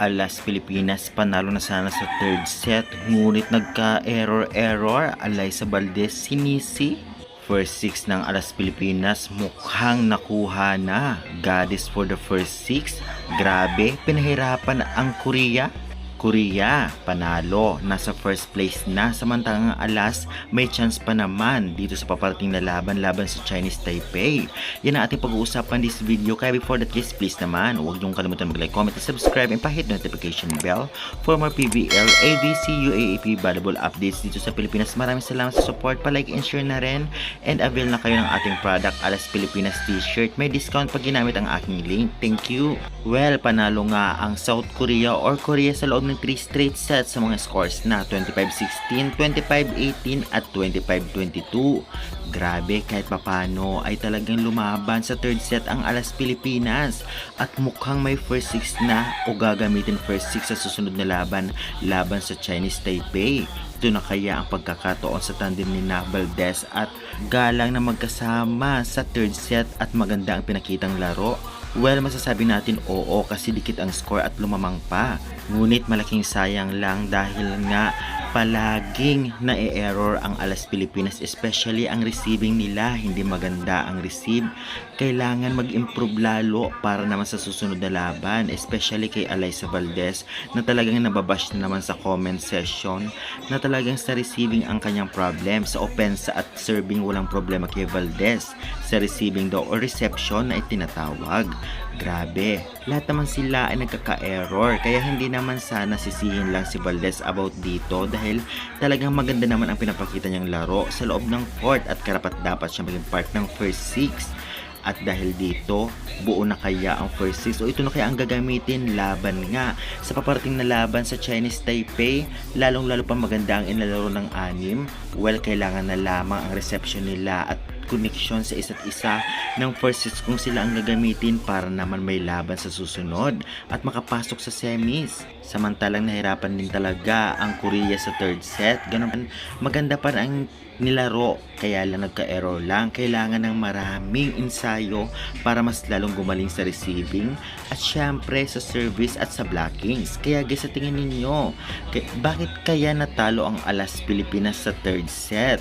Alas Pilipinas panalo na sana sa third set ngunit nagka-error alay sa Valdez sinisi. First six ng Alas Pilipinas mukhang nakuha na. Goddess for the first six. Grabe, pinahirapan ang Korea, panalo, nasa first place na, samantalang Alas may chance pa naman dito sa paparating na laban sa Chinese Taipei. Yan ang ating pag-uusapan this video, kaya before that guys, please naman huwag niyong kalimutan mag-like, comment, and subscribe, and pa-hit notification bell for more PBL, ABC, UAAP volleyball updates dito sa Pilipinas. Maraming salamat sa support, pa-like and share na rin, and avail na kayo ng ating product, Alas Pilipinas t-shirt. May discount pag ginamit ang aking link. Thank you. Well, panalo nga ang South Korea or Korea sa loob ng 3 straight sets sa mga scores na 25-16, 25-18 at 25-22. Grabe, kahit papano ay talagang lumaban sa third set ang Alas Pilipinas at mukhang may first six na o gagamitin first six sa susunod na laban sa Chinese Taipei. Ito na kaya ang pagkakataon sa tandem ni Valdez at Galang na magkasama sa third set at maganda ang pinakitang laro? Well, masasabi natin oo kasi dikit ang score at lumamang pa. Ngunit malaking sayang lang dahil nga palaging na-error ang Alas Pilipinas, especially ang receiving nila. Hindi maganda ang receive. Kailangan mag-improve lalo para naman sa susunod na laban, especially kay Alyssa Valdez na talagang nababash na naman sa comment session na talagang sa receiving ang kanyang problem. Sa offense at serving walang problema kay Valdez. Sa receiving daw o reception na itinatawag. Grabe, lahat naman sila ay nagkaka-error, kaya hindi naman sana sisihin lang si Valdez about dito dahil talagang maganda naman ang pinapakita niyang laro sa loob ng court at karapat dapat siya maging part ng first six. At dahil dito, buo na kaya ang first six o ito na kaya ang gagamitin laban nga sa paparating na laban sa Chinese Taipei, lalong-lalo pa maganda ang inalaro ng anim. Well, kailangan na lamang ang reception nila at connection sa isa't isa ng first six kung sila ang gagamitin para naman may laban sa susunod at makapasok sa semis. Samantalang nahirapan din talaga ang Korea sa third set. Ganun, maganda pa ang nilaro, kaya lang nagka-error lang. Kailangan ng maraming ensayo para mas lalong gumaling sa receiving at syempre sa service at sa blockings. Kaya guys, sa tingin ninyo, bakit kaya natalo ang Alas Pilipinas sa third set?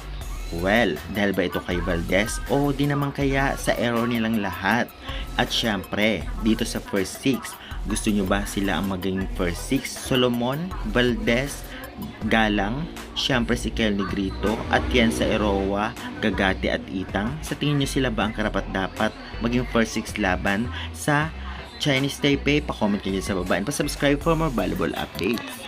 Well, dahil ba ito kay Valdez o di naman kaya sa error nilang lahat? At syempre, dito sa first six, gusto nyo ba sila ang maging first six? Solomon, Valdez, Galang, syempre si Kel Negrito at yan sa Erowa, Gagati at Itang. Sa tingin nyo sila ba ang karapat dapat maging first six laban sa Chinese Taipei? Pa-comment nyo sa baba and pa-subscribe for more valuable updates.